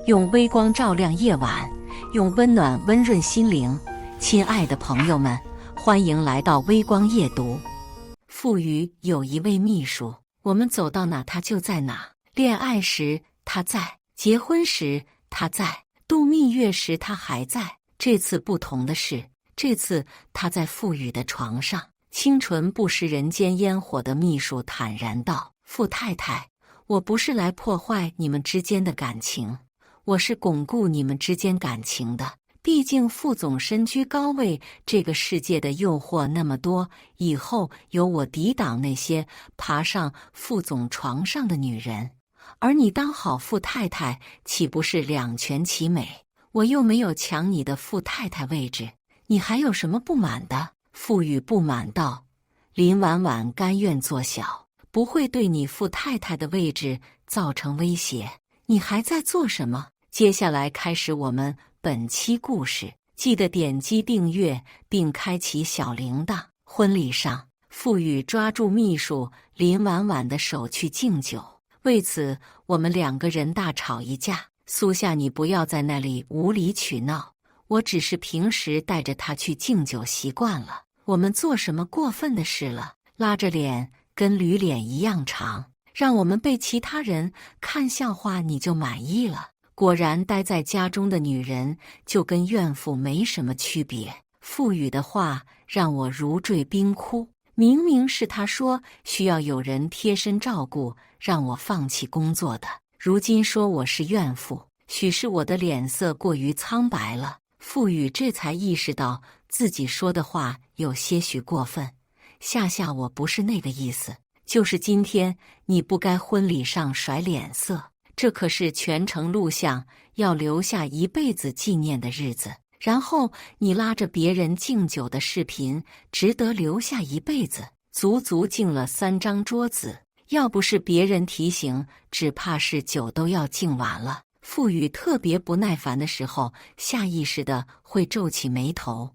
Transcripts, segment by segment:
用微光照亮夜晚，用温暖温润心灵。亲爱的朋友们，欢迎来到微光夜读。傅宇有一位秘书，我们走到哪他就在哪。恋爱时他在，结婚时他在，度蜜月时他还在。这次不同的是，这次他在傅宇的床上。清纯不食人间烟火的秘书坦然道：“傅太太，我不是来破坏你们之间的感情，我是巩固你们之间感情的。毕竟傅总身居高位，这个世界的诱惑那么多，以后由我抵挡那些爬上傅总床上的女人，而你当好傅太太，岂不是两全其美？我又没有抢你的傅太太位置，你还有什么不满的？”傅宇不满道：“林婉婉甘愿做小，不会对你傅太太的位置造成威胁。你还在做什么？”接下来开始我们本期故事，记得点击订阅并开启小铃铛。婚礼上，傅宇抓住秘书林婉婉的手去敬酒，为此我们两个人大吵一架。苏夏，你不要在那里无理取闹，我只是平时带着她去敬酒习惯了，我们做什么过分的事了？拉着脸跟驴脸一样长，让我们被其他人看笑话你就满意了？果然，待在家中的女人就跟怨妇没什么区别。傅宇的话让我如坠冰窟，明明是他说需要有人贴身照顾，让我放弃工作的，如今说我是怨妇，许是我的脸色过于苍白了。傅宇这才意识到自己说的话有些许过分，夏，我不是那个意思，就是今天你不该婚礼上甩脸色，这可是全程录像，要留下一辈子纪念的日子。然后你拉着别人敬酒的视频，值得留下一辈子，足足敬了3张桌子，要不是别人提醒，只怕是酒都要敬完了。傅宇特别不耐烦的时候，下意识的会皱起眉头。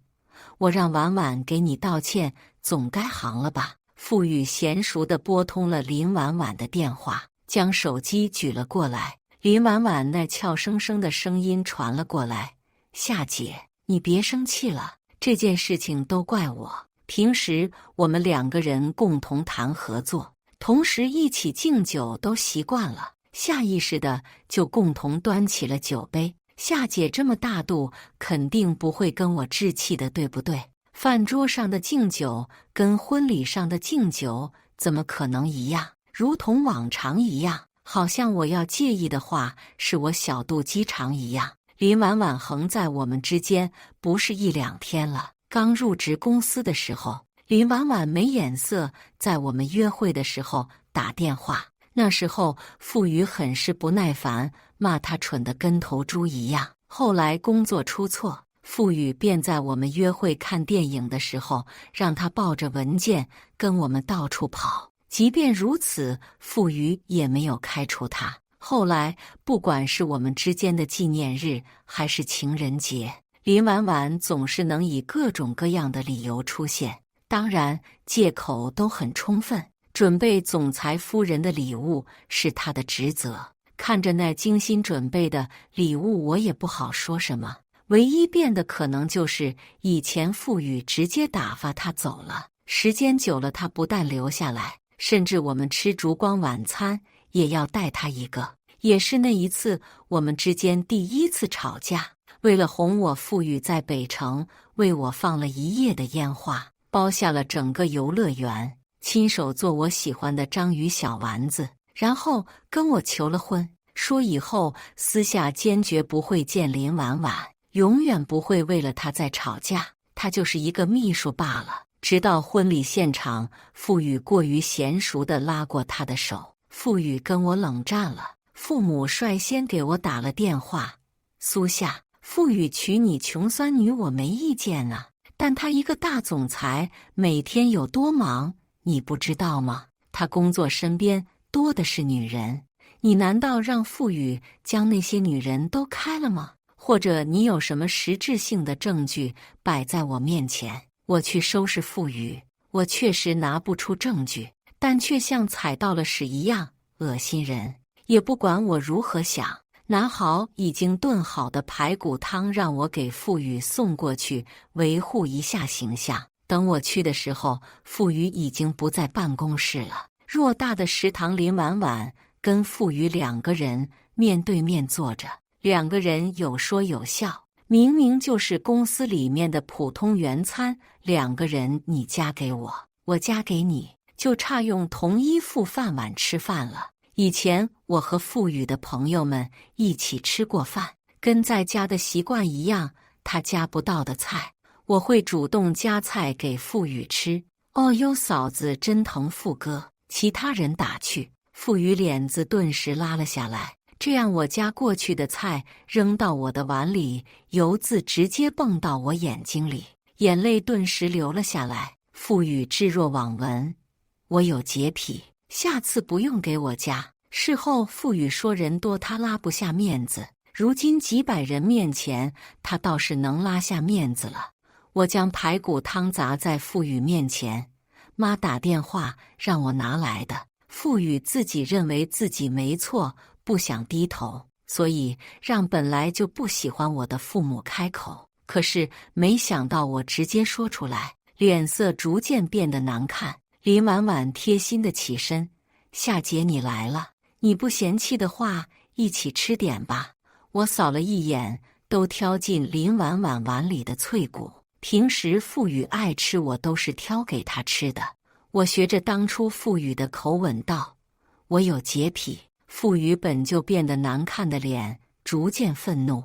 我让婉婉给你道歉，总该行了吧？傅宇娴熟地拨通了林婉婉的电话，将手机举了过来。林婉婉那俏生生的声音传了过来：“夏姐，你别生气了，这件事情都怪我。平时我们2个人共同谈合作，同时一起敬酒都习惯了。”下意识的就共同端起了酒杯。夏姐这么大度，肯定不会跟我置气的，对不对？饭桌上的敬酒跟婚礼上的敬酒怎么可能一样？如同往常一样，好像我要介意的话，是我小肚鸡肠一样。林婉婉横在我们之间不是1、2天了。刚入职公司的时候，林婉婉没眼色，在我们约会的时候打电话。那时候傅宇很是不耐烦，骂他蠢得跟头猪一样。后来工作出错，傅宇便在我们约会看电影的时候，让他抱着文件跟我们到处跑。即便如此，傅宇也没有开除他。后来不管是我们之间的纪念日还是情人节，林婉婉总是能以各种各样的理由出现，当然借口都很充分。准备总裁夫人的礼物是他的职责，看着那精心准备的礼物，我也不好说什么。唯一变的可能就是以前傅宇直接打发他走了，时间久了他不但留下来，甚至我们吃烛光晚餐也要带他一个。也是那一次我们之间第1次吵架，为了哄我，傅宇在北城为我放了1夜的烟花，包下了整个游乐园，亲手做我喜欢的章鱼小丸子，然后跟我求了婚，说以后私下坚决不会见林婉婉，永远不会为了她再吵架，她就是一个秘书罢了。直到婚礼现场，傅宇过于娴熟地拉过她的手，傅宇跟我冷战了。父母率先给我打了电话：“苏夏，傅宇娶你穷酸女我没意见啊，但他一个大总裁，每天有多忙你不知道吗？他工作身边多的是女人，你难道让傅宇将那些女人都开了吗？或者你有什么实质性的证据摆在我面前，我去收拾傅宇？我确实拿不出证据，但却像踩到了屎一样恶心人。也不管我如何想，拿好已经炖好的排骨汤，让我给傅宇送过去，维护一下形象。等我去的时候，傅宇已经不在办公室了。偌大的食堂，林婉婉跟傅宇2个人面对面坐着，2个人有说有笑，明明就是公司里面的普通原餐，2个人你夹给我，我夹给你，就差用同一副饭碗吃饭了。以前我和傅宇的朋友们一起吃过饭，跟在家的习惯一样，他夹不到的菜，我会主动夹菜给傅宇吃。哦哟，嫂子真疼傅哥！其他人打趣，傅宇脸子顿时拉了下来。这样我夹过去的菜扔到我的碗里，油渍直接蹦到我眼睛里，眼泪顿时流了下来。傅宇置若罔闻，我有洁癖，下次不用给我夹。事后傅宇说人多他拉不下面子，如今几百人面前他倒是能拉下面子了。我将排骨汤砸在傅宇面前，妈打电话让我拿来的。傅宇自己认为自己没错，不想低头，所以让本来就不喜欢我的父母开口。可是没想到我直接说出来，脸色逐渐变得难看。林婉婉贴心的起身，夏姐你来了，你不嫌弃的话，一起吃点吧。我扫了一眼，都挑进林婉婉碗里的脆骨。平时傅宇爱吃，我都是挑给他吃的。我学着当初傅宇的口吻道：我有洁癖。傅宇本就变得难看的脸逐渐愤怒，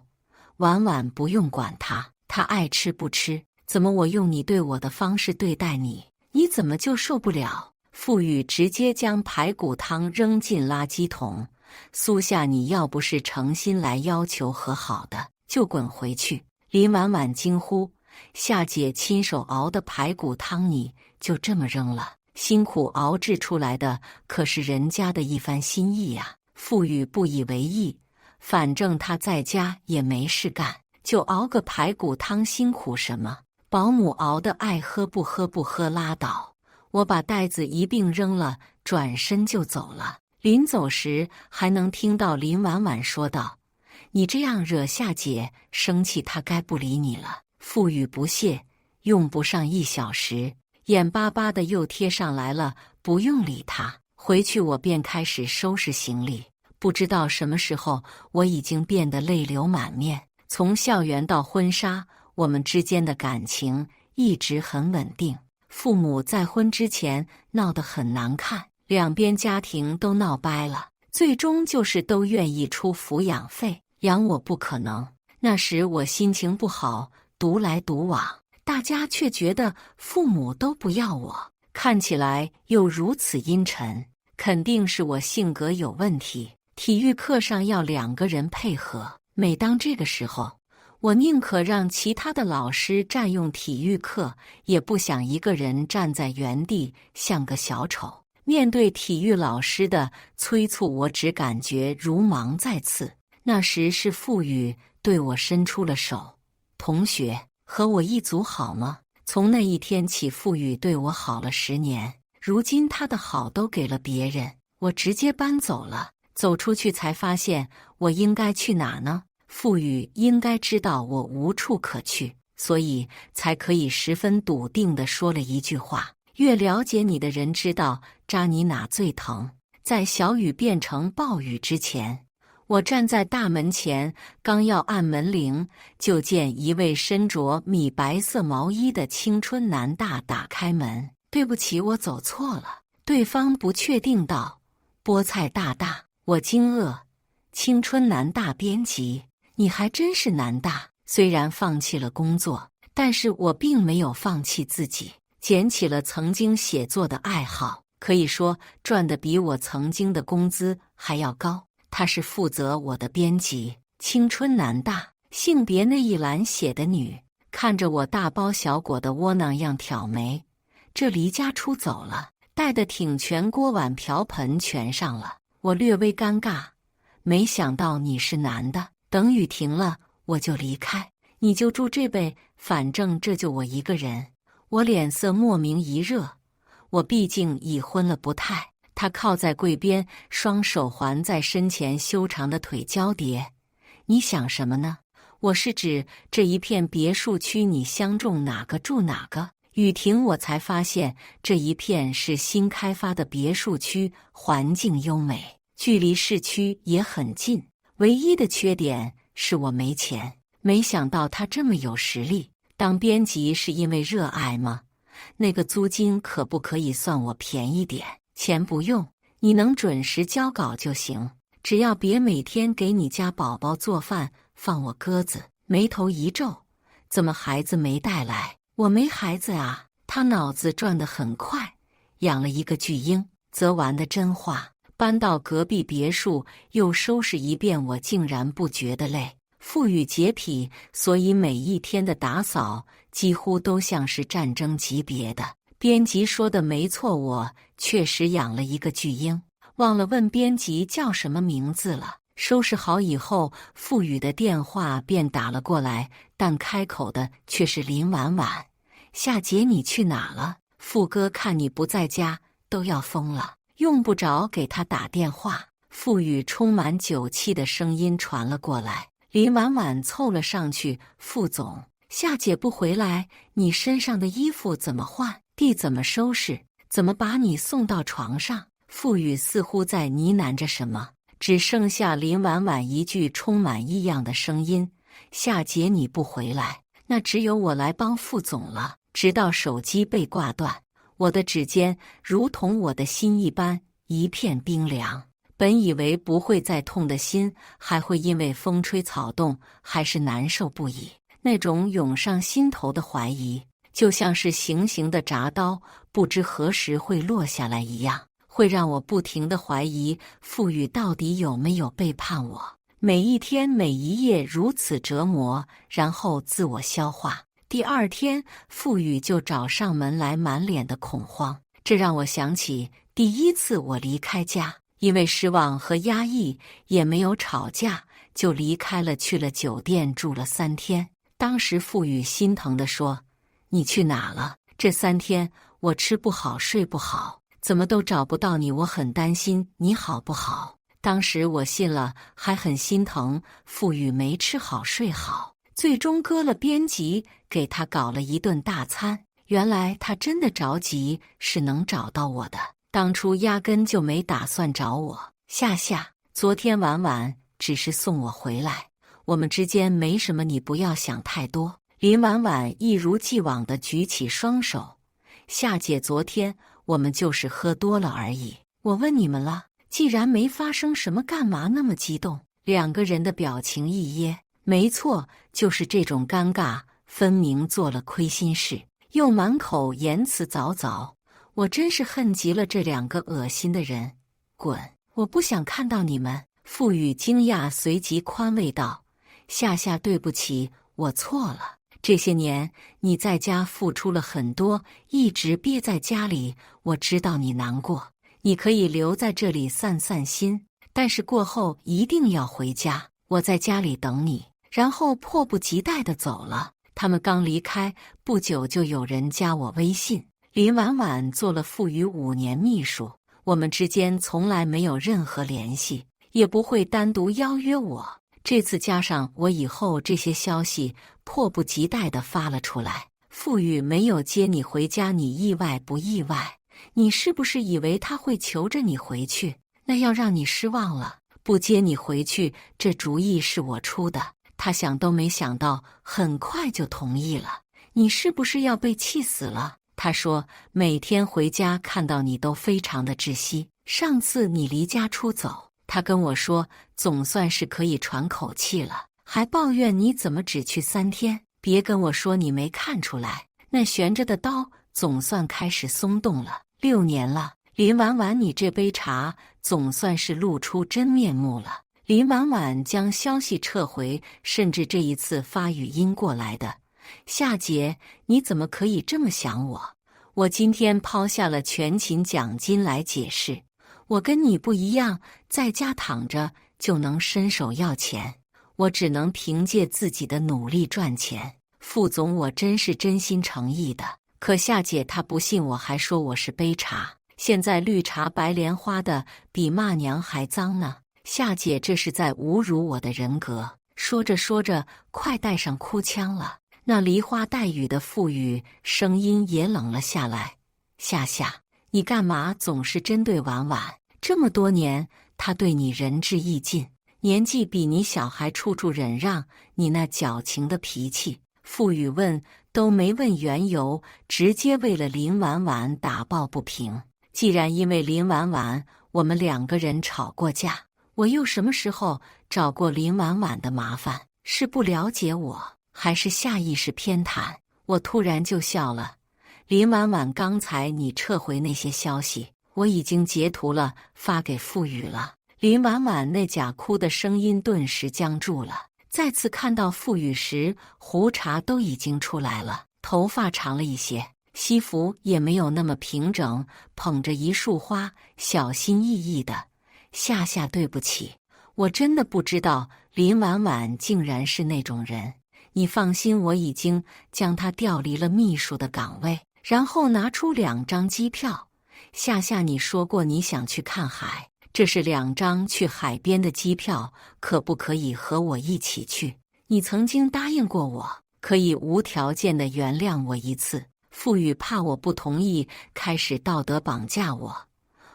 婉婉不用管他，他爱吃不吃，怎么我用你对我的方式对待你，你怎么就受不了？傅宇直接将排骨汤扔进垃圾桶。苏夏，你要不是诚心来要求和好的，就滚回去。林婉婉惊呼：夏姐亲手熬的排骨汤你就这么扔了？辛苦熬制出来的可是人家的一番心意呀。傅宇不以为意，反正他在家也没事干，就熬个排骨汤，辛苦什么？保姆熬的爱喝不喝不喝拉倒。我把袋子一并扔了，转身就走了。临走时还能听到林婉婉说道：你这样惹夏姐生气，她该不理你了。傅宇不屑，用不上1小时，眼巴巴的又贴上来了，不用理他。回去我便开始收拾行李，不知道什么时候我已经变得泪流满面。从校园到婚纱，我们之间的感情一直很稳定。父母在婚之前闹得很难看，两边家庭都闹掰了，最终就是都愿意出抚养费，养我不可能。那时我心情不好，独来独往，大家却觉得父母都不要我，看起来又如此阴沉，肯定是我性格有问题。体育课上要2个人配合，每当这个时候，我宁可让其他的老师占用体育课，也不想一个人站在原地像个小丑。面对体育老师的催促，我只感觉如芒在刺。那时是傅宇对我伸出了手：同学，和我一组好吗？从那一天起，傅宇对我好了10年，如今他的好都给了别人，我直接搬走了。走出去才发现，我应该去哪呢？傅宇应该知道我无处可去，所以才可以十分笃定地说了一句话：越了解你的人知道扎你哪最疼。在小雨变成暴雨之前，我站在大门前，刚要按门铃，就见一位身着米白色毛衣的青春男大打开门。对不起，我走错了。对方不确定道：菠菜大大。我惊愕：青春男大编辑，你还真是男大。虽然放弃了工作，但是我并没有放弃自己，捡起了曾经写作的爱好，可以说赚得比我曾经的工资还要高。他是负责我的编辑，青春男大，性别那一栏写的女。看着我大包小裹的窝囊样挑眉，这离家出走了，带的挺全，锅碗瓢盆全上了。我略微尴尬，没想到你是男的。等雨停了，我就离开，你就住这呗，反正这就我一个人。我脸色莫名一热，我毕竟已婚了，不太他靠在柜边，双手环在身前修长的腿交叠。你想什么呢？我是指这一片别墅区，你相中哪个住哪个。雨停，我才发现这一片是新开发的别墅区，环境优美，距离市区也很近。唯一的缺点是我没钱。没想到他这么有实力。当编辑是因为热爱吗？那个租金可不可以算我便宜点？钱不用，你能准时交稿就行，只要别每天给你家宝宝做饭放我鸽子。眉头一皱，怎么孩子没带来？我没孩子啊。他脑子转得很快，养了一个巨婴，则完的真话。搬到隔壁别墅又收拾一遍，我竟然不觉得累。富裕洁癖，所以每一天的打扫几乎都像是战争级别的。编辑说的没错，我确实养了一个巨婴，忘了问编辑叫什么名字了。收拾好以后，富裕的电话便打了过来，但开口的却是林婉婉。夏姐，你去哪了？富哥看你不在家都要疯了，用不着给他打电话。富裕充满酒气的声音传了过来。林婉婉凑了上去，副总，夏姐不回来，你身上的衣服怎么换？地怎么收拾？怎么把你送到床上？富裕似乎在呢喃着什么，只剩下林婉婉一句充满异样的声音：夏姐你不回来，那只有我来帮副总了。直到手机被挂断，我的指尖如同我的心一般一片冰凉。本以为不会再痛的心，还会因为风吹草动还是难受不已。那种涌上心头的怀疑，就像是行刑的铡刀，不知何时会落下来一样，会让我不停地怀疑富裕到底有没有背叛我。每一天每一夜如此折磨，然后自我消化。第二天，富裕就找上门来，满脸的恐慌。这让我想起第一次我离开家。因为失望和压抑，也没有吵架，就离开了，去了酒店住了3天。当时富裕心疼地说：你去哪了？这3天我吃不好睡不好，怎么都找不到你，我很担心你好不好。当时我信了，还很心疼富裕没吃好睡好，最终割了编辑，给他搞了一顿大餐。原来他真的着急是能找到我的，当初压根就没打算找我。夏，昨天婉婉只是送我回来，我们之间没什么，你不要想太多。林婉婉一如既往地举起双手，夏姐，昨天我们就是喝多了而已。我问你们了，既然没发生什么，干嘛那么激动？两个人的表情一噎，没错，就是这种尴尬，分明做了亏心事，又满口言辞凿凿。我真是恨极了这2个恶心的人！滚！我不想看到你们。富裕惊讶，随即宽慰道：夏，对不起，我错了。这些年你在家付出了很多，一直憋在家里，我知道你难过。你可以留在这里散散心，但是过后一定要回家，我在家里等你。然后迫不及待地走了。他们刚离开不久，就有人加我微信。林婉婉做了富裕5年秘书，我们之间从来没有任何联系，也不会单独邀约我。这次加上我以后这些消息，迫不及待地发了出来。富裕没有接你回家，你意外不意外？你是不是以为他会求着你回去？那要让你失望了。不接你回去，这主意是我出的，他想都没想到，很快就同意了。你是不是要被气死了？他说每天回家看到你都非常的窒息。上次你离家出走，他跟我说总算是可以喘口气了，还抱怨你怎么只去3天。别跟我说你没看出来，那悬着的刀总算开始松动了。6年了，林婉婉，你这杯茶总算是露出真面目了。林婉婉将消息撤回，甚至这一次发语音过来的：夏姐，你怎么可以这么想我？我今天抛下了全勤奖金来解释，我跟你不一样，在家躺着就能伸手要钱，我只能凭借自己的努力赚钱。副总，我真是真心诚意的。可夏姐她不信我，还说我是杯茶。现在绿茶白莲花的比骂娘还脏呢。夏姐这是在侮辱我的人格。说着说着，快带上哭腔了。那梨花带雨的腹语声音也冷了下来。夏夏，你干嘛总是针对婉婉？这么多年，她对你仁至义尽，年纪比你小还处处忍让，你那矫情的脾气。腹语问都没问缘由，直接为了林婉婉打抱不平。既然因为林婉婉我们2个人吵过架，我又什么时候找过林婉婉的麻烦？是不了解我，还是下意识偏袒？我突然就笑了。林婉婉，刚才你撤回那些消息，我已经截图了，发给傅宇了。林婉婉那假哭的声音顿时僵住了。再次看到傅宇时，胡茬都已经出来了，头发长了一些，西服也没有那么平整，捧着一束花，小心翼翼的。夏夏，对不起，我真的不知道林婉婉竟然是那种人。你放心，我已经将她调离了秘书的岗位，然后拿出2张机票。夏夏，你说过你想去看海，这是2张去海边的机票，可不可以和我一起去？你曾经答应过我，可以无条件的原谅我一次。傅宇怕我不同意，开始道德绑架我。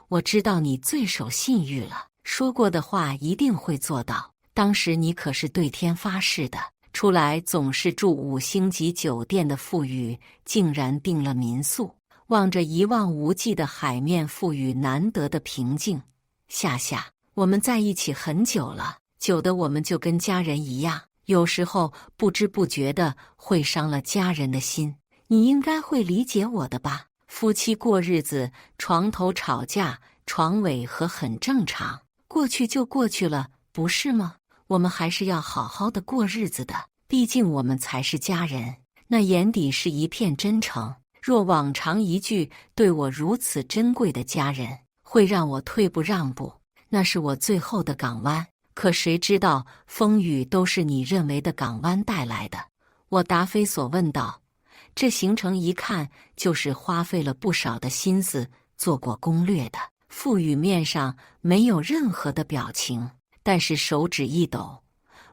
我知道你最守信誉了，说过的话一定会做到。当时你可是对天发誓的。出来总是住5星级酒店的傅宇，竟然订了民宿。望着一望无际的海面，傅宇难得的平静。夏夏，我们在一起很久了，久的我们就跟家人一样，有时候不知不觉的会伤了家人的心，你应该会理解我的吧？夫妻过日子，床头吵架，床尾和很正常，过去就过去了，不是吗？我们还是要好好的过日子的，毕竟我们才是家人。那眼底是一片真诚。若往常一句对我如此珍贵的家人，会让我退步让步，那是我最后的港湾。可谁知道风雨都是你认为的港湾带来的？我答非所问道。这行程一看就是花费了不少的心思做过攻略的。傅宇面上没有任何的表情，但是手指一抖，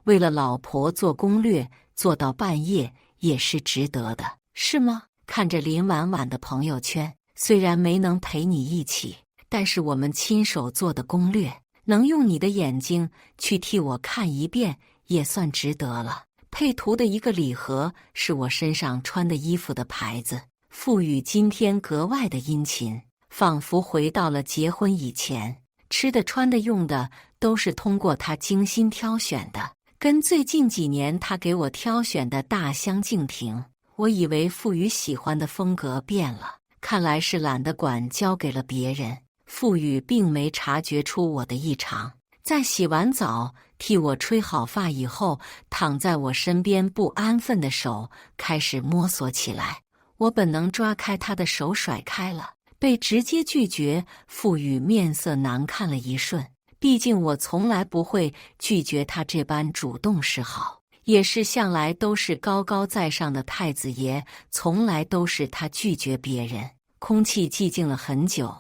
为了老婆做攻略，做到半夜也是值得的，是吗？看着林婉婉的朋友圈，虽然没能陪你一起，但是我们亲手做的攻略，能用你的眼睛去替我看一遍，也算值得了。配图的一个礼盒是我身上穿的衣服的牌子。傅宇今天格外的殷勤，仿佛回到了结婚以前。吃的穿的用的都是通过他精心挑选的，跟最近几年他给我挑选的大相径庭。我以为傅宇喜欢的风格变了，看来是懒得管，交给了别人。傅宇并没察觉出我的异常，在洗完澡替我吹好发以后，躺在我身边不安分的手开始摸索起来。我本能抓开他的手甩开了，被直接拒绝，傅宇面色难看了一瞬。毕竟我从来不会拒绝他这般主动示好，也是向来都是高高在上的太子爷，从来都是他拒绝别人。空气寂静了很久。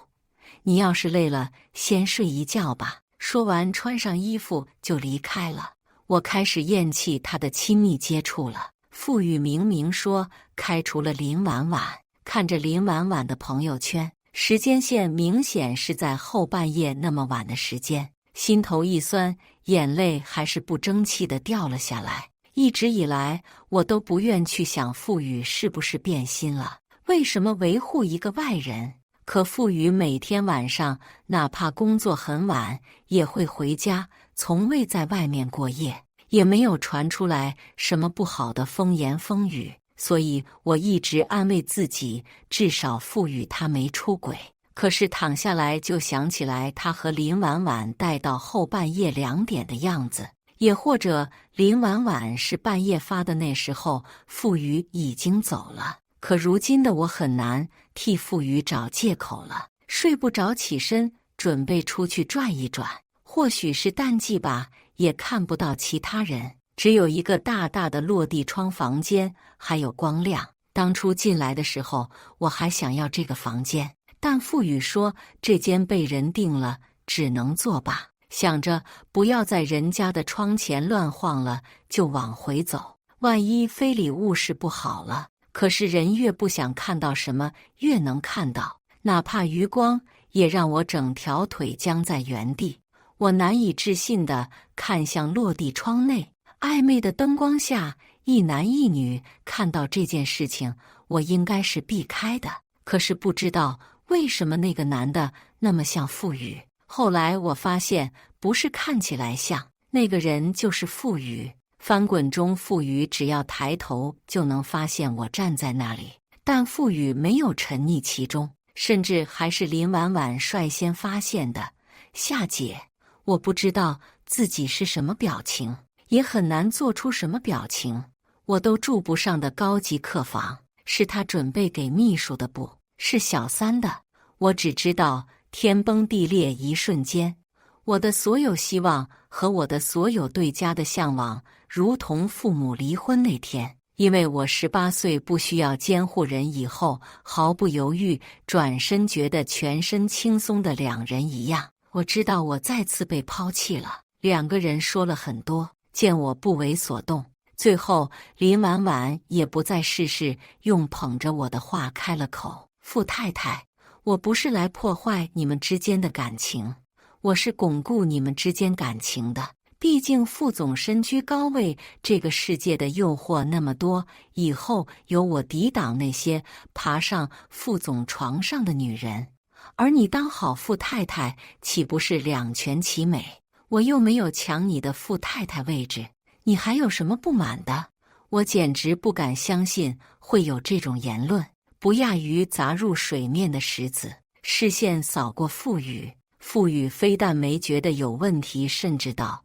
你要是累了，先睡一觉吧。说完穿上衣服就离开了。我开始厌弃他的亲密接触了。傅宇明明说开除了林婉婉，看着林婉婉的朋友圈，时间线明显是在后半夜那么晚的时间，心头一酸，眼泪还是不争气的掉了下来。一直以来，我都不愿去想傅宇是不是变心了，为什么维护一个外人？可傅宇每天晚上哪怕工作很晚，也会回家，从未在外面过夜，也没有传出来什么不好的风言风语。所以我一直安慰自己，至少傅宇他没出轨。可是躺下来就想起来他和林婉婉待到后半夜2点的样子，也或者林婉婉是半夜发的，那时候傅宇已经走了。可如今的我很难替傅宇找借口了。睡不着起身准备出去转一转，或许是淡季吧，也看不到其他人，只有一个大大的落地窗房间，还有光亮。当初进来的时候我还想要这个房间，但傅宇说这间被人定了，只能作罢。想着不要在人家的窗前乱晃了，就往回走。万一非礼勿视不好了。可是人越不想看到什么，越能看到，哪怕余光也让我整条腿僵在原地。我难以置信地看向落地窗内，暧昧的灯光下，一男一女。看到这件事情，我应该是避开的。可是不知道为什么那个男的那么像傅宇。后来我发现，不是看起来像，那个人就是傅宇。翻滚中，傅宇只要抬头就能发现我站在那里，但傅宇没有沉溺其中，甚至还是林婉婉率先发现的。夏姐，我不知道自己是什么表情，也很难做出什么表情。我都住不上的高级客房，是他准备给秘书的，不是小三的。我只知道天崩地裂一瞬间，我的所有希望和我的所有对家的向往，如同父母离婚那天，因为我18岁不需要监护人以后，毫不犹豫转身，觉得全身轻松的两人一样。我知道我再次被抛弃了。两个人说了很多，见我不为所动。最后林婉婉也不再事事用捧着我的话开了口：傅太太，我不是来破坏你们之间的感情，我是巩固你们之间感情的。毕竟副总身居高位，这个世界的诱惑那么多，以后由我抵挡那些爬上副总床上的女人，而你当好傅太太，岂不是两全其美？我又没有抢你的傅太太位置，你还有什么不满的？我简直不敢相信会有这种言论，不亚于砸入水面的石子。视线扫过傅宇，傅宇非但没觉得有问题，甚至道：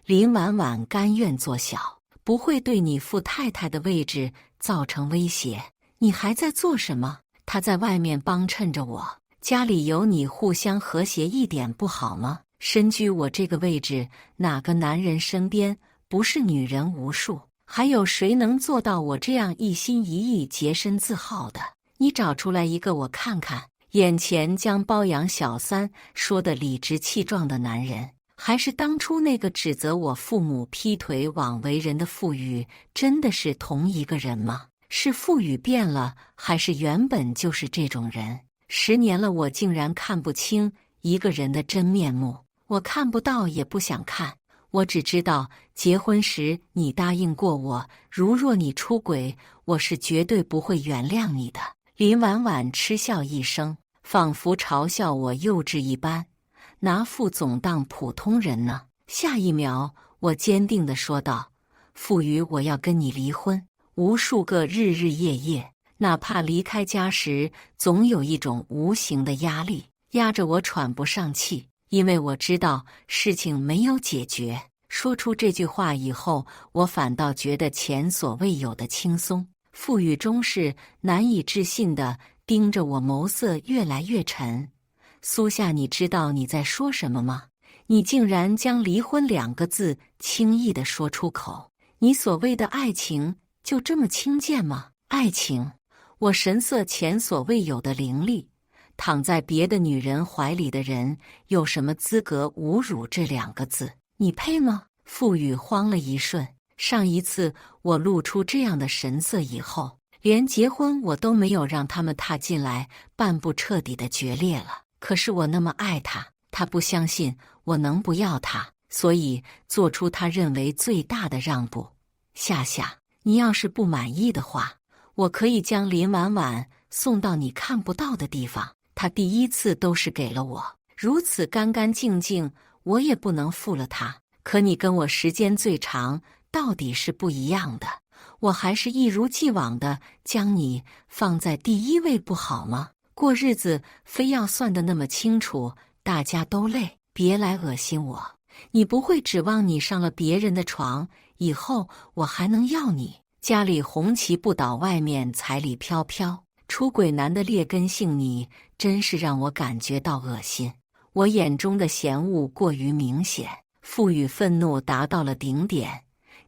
林婉婉甘愿做小，不会对你傅太太的位置造成威胁。你还在做什么？他在外面帮衬着我，家里有你，互相和谐一点不好吗？身居我这个位置，哪个男人身边不是女人无数？还有谁能做到我这样一心一意洁身自好的？你找出来一个我看看。眼前将包养小三说得理直气壮的男人，还是当初那个指责我父母劈腿枉为人的傅宇，真的是同一个人吗？是傅宇变了，还是原本就是这种人？10年了，我竟然看不清一个人的真面目。我看不到，也不想看。我只知道结婚时你答应过我，如若你出轨，我是绝对不会原谅你的。林婉婉嗤笑一声，仿佛嘲笑我幼稚一般，拿傅总当普通人呢。下一秒，我坚定地说道：傅宇，我要跟你离婚。无数个日日夜夜，哪怕离开家时，总有一种无形的压力压着我喘不上气，因为我知道事情没有解决。说出这句话以后，我反倒觉得前所未有的轻松。傅宇终是难以置信地盯着我，眸色越来越沉。苏夏，你知道你在说什么吗？你竟然将离婚2个字轻易地说出口。你所谓的爱情就这么轻贱吗？爱情？我神色前所未有的凌厉。躺在别的女人怀里的人，有什么资格侮辱这2个字？你配吗？傅宇慌了一瞬。上一次我露出这样的神色以后，连结婚我都没有让他们踏进来，半步彻底的决裂了。可是我那么爱他，他不相信我能不要他，所以做出他认为最大的让步。夏夏，你要是不满意的话，我可以将林婉婉送到你看不到的地方。他第一次都是给了我，如此干干净净，我也不能负了他。可你跟我时间最长，到底是不一样的。我还是一如既往的将你放在第1位，不好吗？过日子非要算得那么清楚，大家都累。别来恶心我。你不会指望你上了别人的床以后，我还能要你？家里红旗不倒，外面彩礼飘飘，出轨男的劣根性，你真是让我感觉到恶心。我眼中的嫌恶过于明显，傅宇愤怒达到了顶点。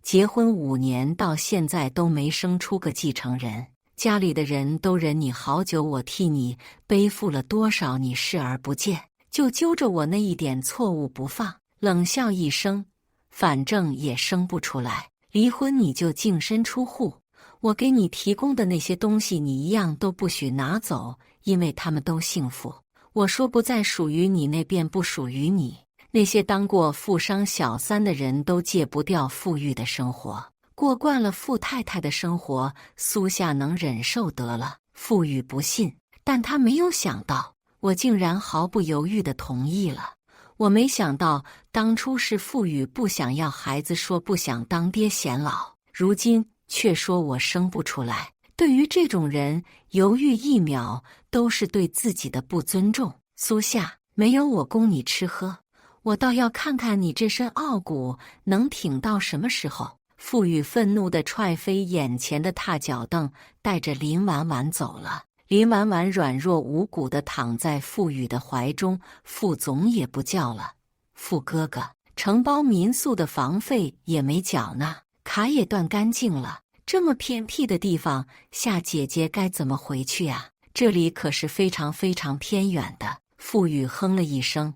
结婚5年到现在都没生出个继承人，家里的人都忍你好久，我替你背负了多少，你视而不见，就揪着我那一点错误不放。冷笑一声，反正也生不出来，离婚你就净身出户，我给你提供的那些东西你一样都不许拿走，因为他们都幸福。我说不再属于你，那便不属于你。那些当过富商小三的人都戒不掉富裕的生活，过惯了富太太的生活，苏夏能忍受得了。富裕不信，但他没有想到我竟然毫不犹豫地同意了。我没想到当初是富裕不想要孩子，说不想当爹显老，如今却说我生不出来。对于这种人，犹豫一秒都是对自己的不尊重。苏夏，没有我供你吃喝，我倒要看看你这身傲骨能挺到什么时候。傅宇愤怒地踹飞眼前的踏脚凳，带着林婉婉走了。林婉婉软弱无骨地躺在傅宇的怀中，傅总也不叫了。傅哥哥，承包民宿的房费也没缴呢，卡也断干净了，这么偏僻的地方，夏姐姐该怎么回去啊？这里可是非常非常偏远的。傅宇哼了一声，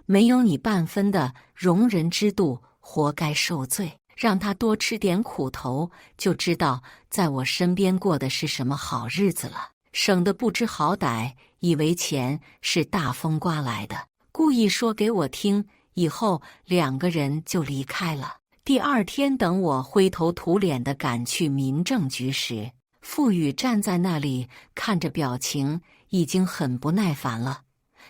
没有你半分的容人之度，活该受罪。让他多吃点苦头，就知道在我身边过的是什么好日子了。省得不知好歹，以为钱是大风刮来的，故意说给我听，以后两个人就离开了。第二天等我灰头土脸地赶去民政局时，傅宇站在那里看着，表情已经很不耐烦了。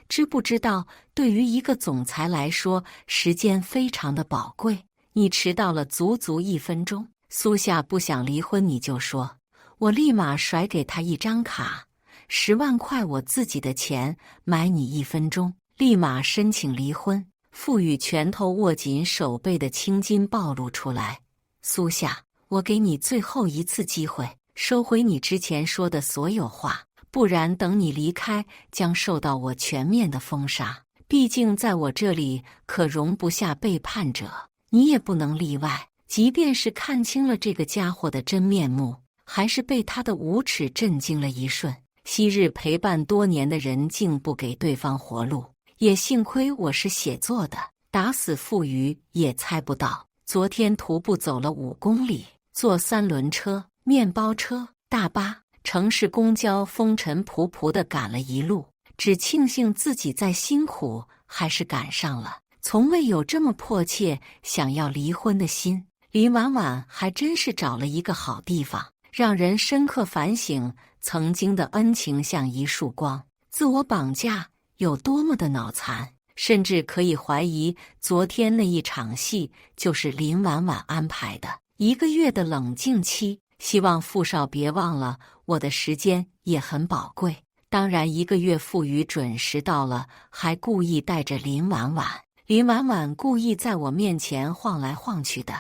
知不知道，对于一个总裁来说，时间非常的宝贵。你迟到了足足1分钟，苏夏不想离婚你就说，我立马甩给他一张卡，10万块我自己的钱买你1分钟，立马申请离婚。傅宇拳头握紧手背的青筋暴露出来。苏夏，我给你最后一次机会，收回你之前说的所有话，不然等你离开将受到我全面的封杀。毕竟在我这里可容不下背叛者，你也不能例外。即便是看清了这个家伙的真面目，还是被他的无耻震惊了一瞬。昔日陪伴多年的人竟不给对方活路，也幸亏我是写作的，打死傅瑜也猜不到。昨天徒步走了5公里，坐3轮车、面包车、大巴、城市公交，风尘仆仆地赶了一路，只庆幸自己再辛苦还是赶上了。从未有这么迫切想要离婚的心。林婉婉还真是找了一个好地方，让人深刻反省曾经的恩情像一束光，自我绑架有多么的脑残，甚至可以怀疑昨天那一场戏就是林婉婉安排的。1个月的冷静期，希望傅少别忘了我的时间也很宝贵。当然1个月傅宇准时到了，还故意带着林婉婉。林婉婉故意在我面前晃来晃去的，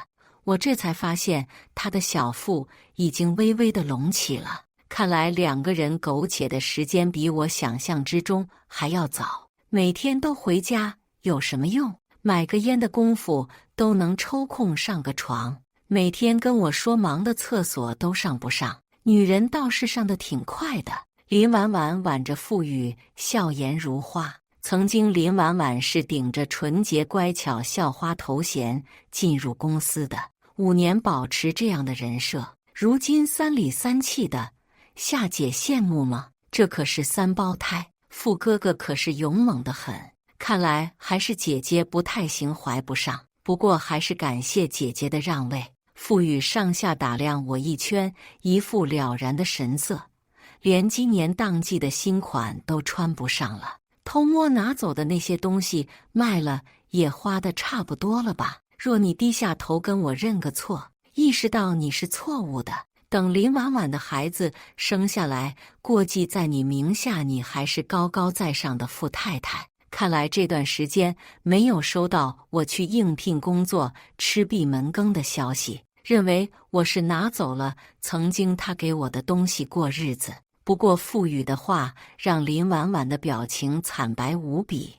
我这才发现她的小腹已经微微的隆起了。看来2个人苟且的时间比我想象之中还要早。每天都回家有什么用？买个烟的功夫都能抽空上个床。每天跟我说忙的厕所都上不上，女人倒是上得挺快的。林婉婉挽着傅宇，笑颜如花。曾经林婉婉是顶着纯洁乖巧校花头衔进入公司的，5年保持这样的人设，如今3里3气的，夏姐羡慕吗？这可是3胞胎，傅哥哥可是勇猛得很，看来还是姐姐不太行，怀不上。不过还是感谢姐姐的让位。傅宇上下打量我一圈，一副了然的神色，连今年当季的新款都穿不上了。偷摸拿走的那些东西卖了也花得差不多了吧？若你低下头跟我认个错，意识到你是错误的，等林婉婉的孩子生下来，过继在你名下，你还是高高在上的富太太。看来这段时间没有收到我去应聘工作、吃闭门羹的消息，认为我是拿走了曾经他给我的东西过日子。不过傅宇的话让林婉婉的表情惨白无比，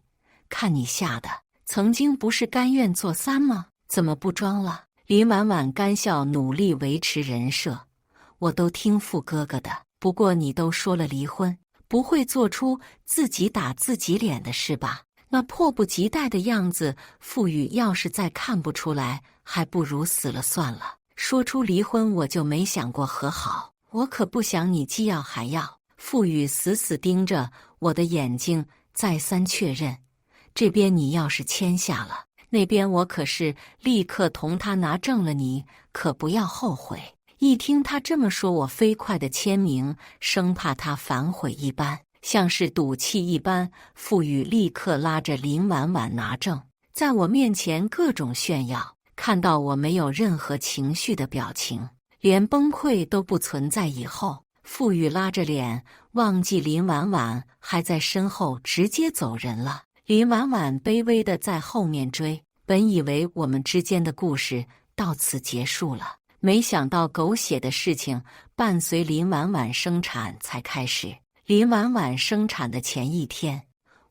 看你吓的，曾经不是甘愿做3吗？怎么不装了？林婉婉干笑，努力维持人设。我都听傅哥哥的，不过你都说了离婚，不会做出自己打自己脸的事吧？那迫不及待的样子，傅宇要是再看不出来，还不如死了算了。说出离婚，我就没想过和好，我可不想你既要还要。傅宇死死盯着我的眼睛，再三确认，这边你要是签下了，那边我可是立刻同他拿证了，你可不要后悔。一听他这么说，我飞快的签名，生怕他反悔一般，像是赌气一般。傅宇立刻拉着林婉婉拿证，在我面前各种炫耀。看到我没有任何情绪的表情，连崩溃都不存在以后，傅宇拉着脸，忘记林婉婉还在身后，直接走人了。林婉婉卑微的在后面追，本以为我们之间的故事到此结束了，没想到狗血的事情伴随林婉婉生产才开始。林婉婉生产的前一天，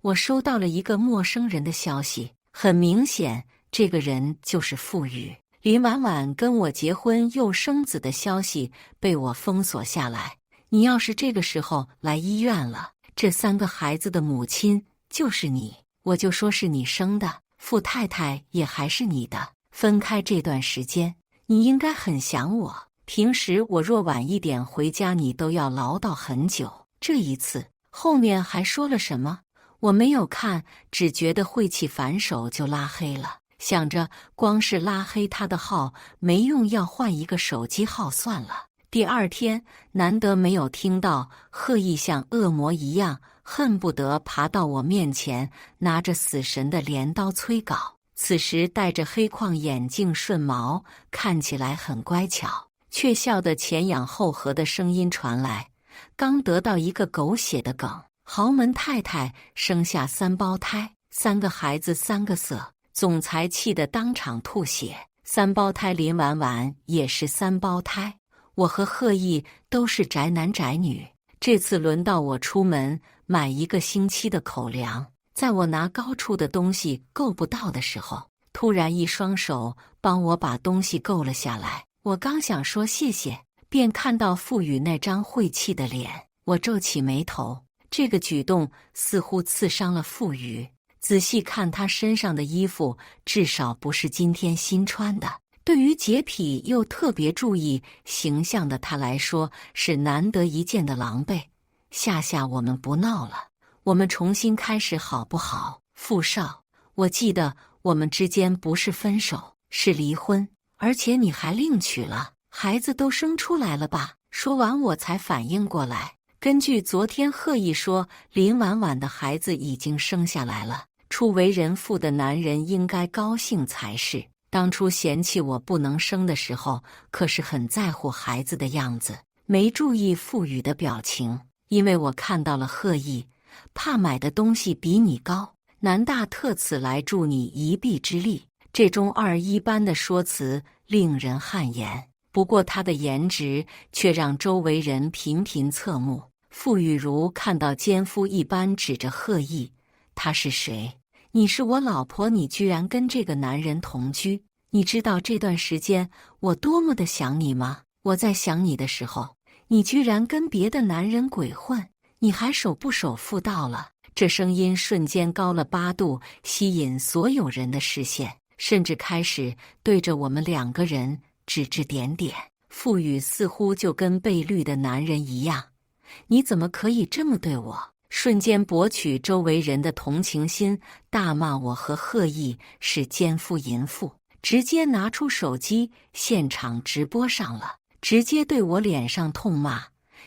我收到了一个陌生人的消息，很明显这个人就是傅宇。林婉婉跟我结婚又生子的消息被我封锁下来。你要是这个时候来医院了，这3个孩子的母亲就是你，我就说是你生的，傅太太也还是你的。分开这段时间，你应该很想我。平时我若晚一点回家，你都要唠叨很久。这一次后面还说了什么？我没有看，只觉得晦气反手就拉黑了。想着光是拉黑他的号没用，要换一个手机号算了。第二天难得没有听到贺毅像恶魔一样恨不得爬到我面前，拿着死神的镰刀催稿。此时戴着黑框眼镜顺毛，看起来很乖巧，却笑得前仰后合的声音传来，刚得到一个狗血的梗，豪门太太生下3胞胎，3个孩子3个色，总裁气得当场吐血。3胞胎林婉婉也是3胞胎，我和贺毅都是宅男宅女。这次轮到我出门买1个星期的口粮，在我拿高处的东西够不到的时候，突然一双手帮我把东西够了下来。我刚想说谢谢，便看到傅宇那张晦气的脸，我皱起眉头。这个举动似乎刺伤了傅宇，仔细看他身上的衣服，至少不是今天新穿的。对于洁癖又特别注意形象的他来说，是难得一见的狼狈。夏，我们不闹了，我们重新开始好不好？傅少，我记得我们之间不是分手，是离婚，而且你还另娶了，孩子都生出来了吧？说完我才反应过来，根据昨天贺毅说，林婉婉的孩子已经生下来了。初为人父的男人应该高兴才是。当初嫌弃我不能生的时候，可是很在乎孩子的样子，没注意傅宇的表情。因为我看到了贺毅，怕买的东西比你高，南大特此来助你一臂之力。这中二一般的说辞令人汗颜，不过他的颜值却让周围人频频侧目。傅雨如看到奸夫一般指着贺毅，他是谁？你是我老婆，你居然跟这个男人同居，你知道这段时间我多么的想你吗？我在想你的时候，你居然跟别的男人鬼混，你还守不守妇道了？这声音瞬间高了8度，吸引所有人的视线，甚至开始对着我们2个人指指点点。傅宇似乎就跟被绿的男人一样，你怎么可以这么对我？瞬间博取周围人的同情心，大骂我和贺毅是奸夫淫妇，直接拿出手机现场直播上了，直接对我脸上痛骂。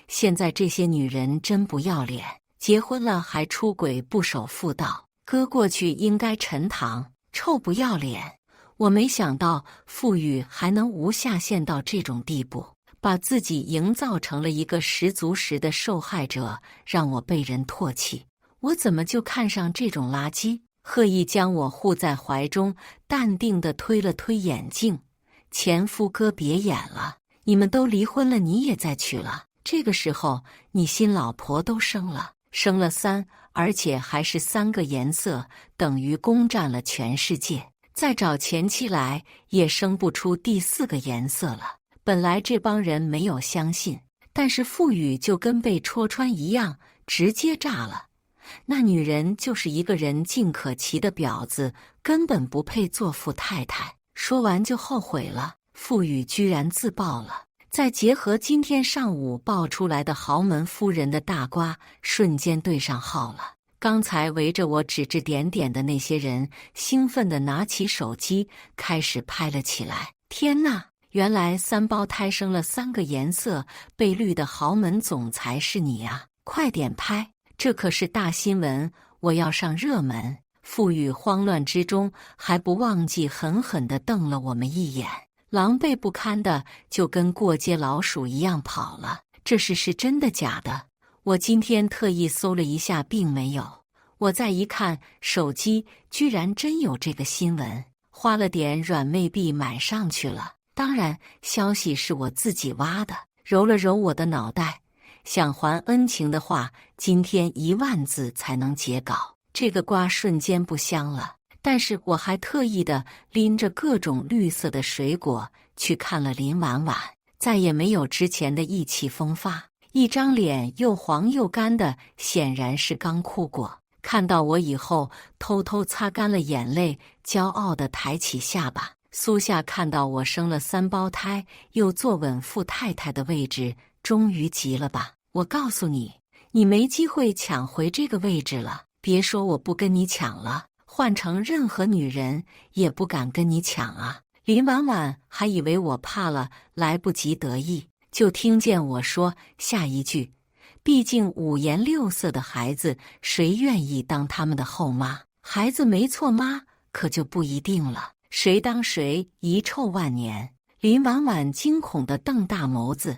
现在这些女人真不要脸，结婚了还出轨不守妇道，搁过去应该沉塘，臭不要脸。我没想到傅宇还能无下限到这种地步，把自己营造成了一个十足十的受害者，让我被人唾弃。我怎么就看上这种垃圾？贺毅将我护在怀中，淡定地推了推眼镜。前夫哥别演了，你们都离婚了，你也再娶了。这个时候你新老婆都生了3，而且还是3个颜色，等于攻占了全世界。再找前妻来也生不出第4个颜色了。本来这帮人没有相信，但是傅宇就跟被戳穿一样，直接炸了。那女人就是一个人尽可其的婊子，根本不配做富太太。说完就后悔了，傅宇居然自爆了。再结合今天上午爆出来的豪门夫人的大瓜，瞬间对上号了。刚才围着我指指点点的那些人，兴奋地拿起手机开始拍了起来。天哪！原来三胞胎生了3个颜色，被绿的豪门总裁是你啊！快点拍，这可是大新闻，我要上热门。傅宇慌乱之中还不忘记狠狠地瞪了我们一眼，狼狈不堪的就跟过街老鼠一样跑了。这事是真的假的？我今天特意搜了一下，并没有。我再一看手机，居然真有这个新闻，花了点软妹币买上去了。当然，消息是我自己挖的。揉了揉我的脑袋，想还恩情的话，今天10000字才能截稿。这个瓜瞬间不香了。但是我还特意的拎着各种绿色的水果去看了林婉婉，再也没有之前的意气风发，一张脸又黄又干的，显然是刚哭过。看到我以后，偷偷擦干了眼泪，骄傲地抬起下巴。苏夏看到我生了3胞胎，又坐稳富太太的位置，终于急了吧？我告诉你，你没机会抢回这个位置了。别说我不跟你抢了，换成任何女人也不敢跟你抢啊！林婉婉还以为我怕了，来不及得意，就听见我说下一句：毕竟5颜6色的孩子，谁愿意当他们的后妈？孩子没错妈，可就不一定了。谁当谁遗臭万年。林婉婉惊恐地瞪大眸子，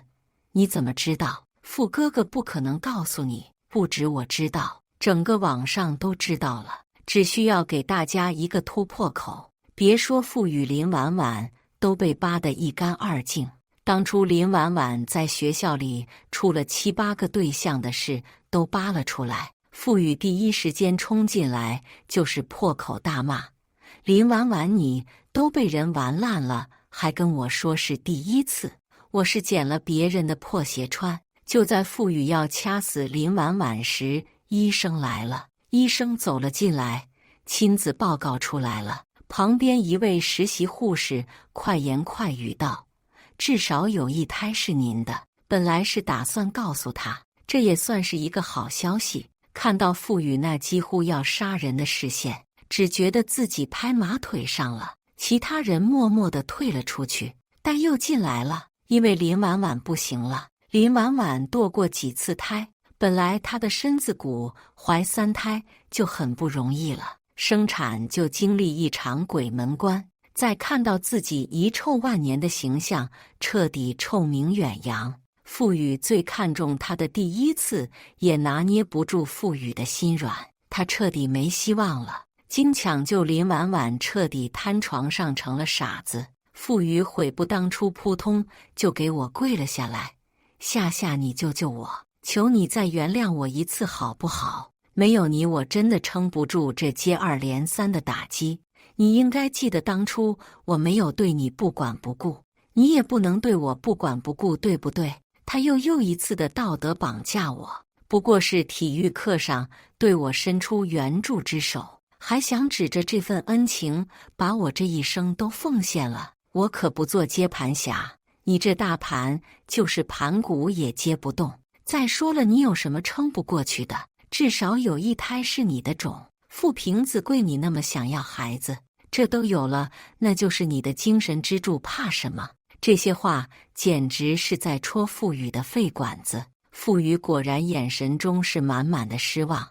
你怎么知道？傅哥哥不可能告诉你，不止我知道，整个网上都知道了，只需要给大家一个突破口。别说傅与林婉婉都被扒得一干二净，当初林婉婉在学校里出了7、8个对象的事都扒了出来，傅与第一时间冲进来就是破口大骂。林婉婉你都被人玩烂了，还跟我说是第一次，我是捡了别人的破鞋穿。就在傅宇要掐死林婉婉时，医生来了。医生走了进来，亲自报告出来了。旁边一位实习护士快言快语道：至少有1胎是您的。本来是打算告诉他，这也算是一个好消息。看到傅宇那几乎要杀人的视线，只觉得自己拍马腿上了。其他人默默地退了出去，但又进来了，因为林婉婉不行了。林婉婉堕过几次胎，本来她的身子骨怀3胎就很不容易了，生产就经历一场鬼门关，再看到自己遗臭万年的形象，彻底臭名远扬。傅宇最看重她的第一次，也拿捏不住傅宇的心软，他彻底没希望了。经抢救，林婉婉彻底瘫床上成了傻子。傅宇悔不当初，扑通就给我跪了下来，夏夏你救救我，求你再原谅我一次好不好？没有你我真的撑不住这接二连三的打击。你应该记得当初我没有对你不管不顾，你也不能对我不管不顾，对不对？他又一次的道德绑架我，不过是体育课上对我伸出援助之手，还想指着这份恩情把我这一生都奉献了。我可不做接盘侠，你这大盘就是盘古也接不动。再说了，你有什么撑不过去的？至少有1胎是你的种。傅凭子贵你那么想要孩子，这都有了，那就是你的精神支柱，怕什么？这些话简直是在戳傅宇的肺管子。傅宇果然眼神中是满满的失望。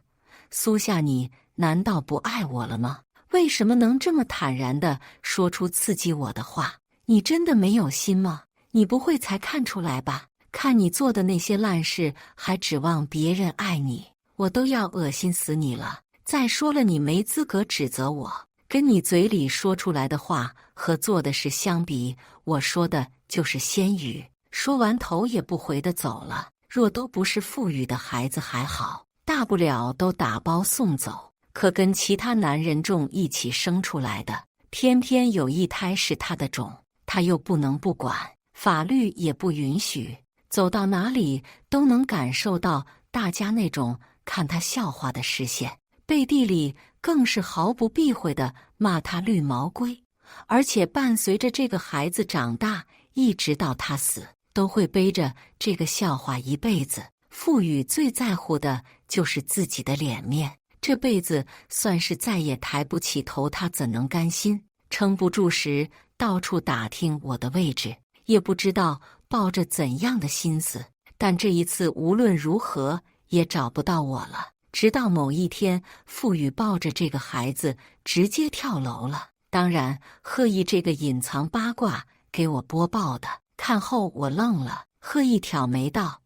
苏夏，你难道不爱我了吗？为什么能这么坦然地说出刺激我的话？你真的没有心吗？你不会才看出来吧？看你做的那些烂事，还指望别人爱你，我都要恶心死你了。再说了，你没资格指责我，跟你嘴里说出来的话和做的事相比，我说的就是仙语。说完头也不回地走了。若都不是富裕的孩子还好，大不了都打包送走，可跟其他男人种一起生出来的，偏偏有1胎是他的种，他又不能不管，法律也不允许。走到哪里都能感受到大家那种看他笑话的视线，背地里更是毫不避讳地骂他绿毛龟，而且伴随着这个孩子长大，一直到他死，都会背着这个笑话一辈子。傅宇最在乎的就是自己的脸面，这辈子算是再也抬不起头，他怎能甘心？撑不住时，到处打听我的位置，也不知道抱着怎样的心思，但这一次无论如何也找不到我了。直到某一天，傅宇抱着这个孩子直接跳楼了。当然，贺毅这个隐藏八卦给我播报的，看后我愣了。贺毅挑眉道：“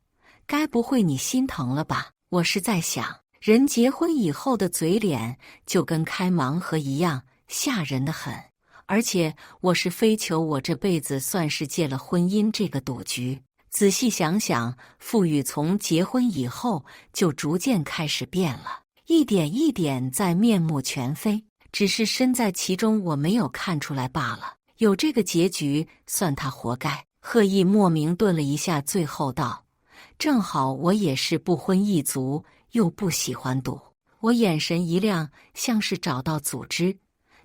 该不会你心疼了吧？”我是在想，人结婚以后的嘴脸就跟开盲盒一样，吓人的很。而且我是非求我这辈子算是戒了婚姻这个赌局。仔细想想，傅宇从结婚以后就逐渐开始变了，一点一点在面目全非，只是身在其中我没有看出来罢了。有这个结局，算他活该。贺毅莫名顿了一下，最后道：“正好我也是不婚一族，又不喜欢赌。”我眼神一亮，像是找到组织。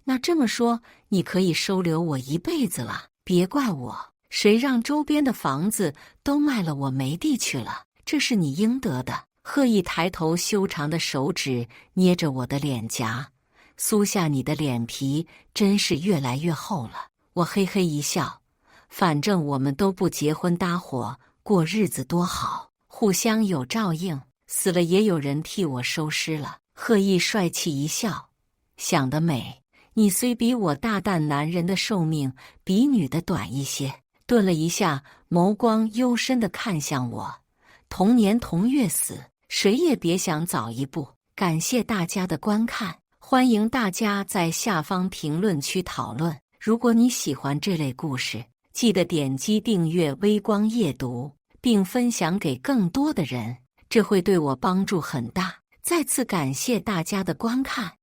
那这么说，你可以收留我一辈子了？别怪我，谁让周边的房子都卖了，我没地去了，这是你应得的。贺毅抬头，修长的手指捏着我的脸颊，苏夏，你的脸皮真是越来越厚了。我嘿嘿一笑，反正我们都不结婚搭伙过日子多好，互相有照应，死了也有人替我收尸了。贺毅帅气一笑，想得美，你虽比我大，但男人的寿命比女的短一些。顿了一下，眸光幽深地看向我，同年同月死，谁也别想早一步。感谢大家的观看，欢迎大家在下方评论区讨论。如果你喜欢这类故事，记得点击订阅微光夜读，并分享给更多的人，这会对我帮助很大。再次感谢大家的观看。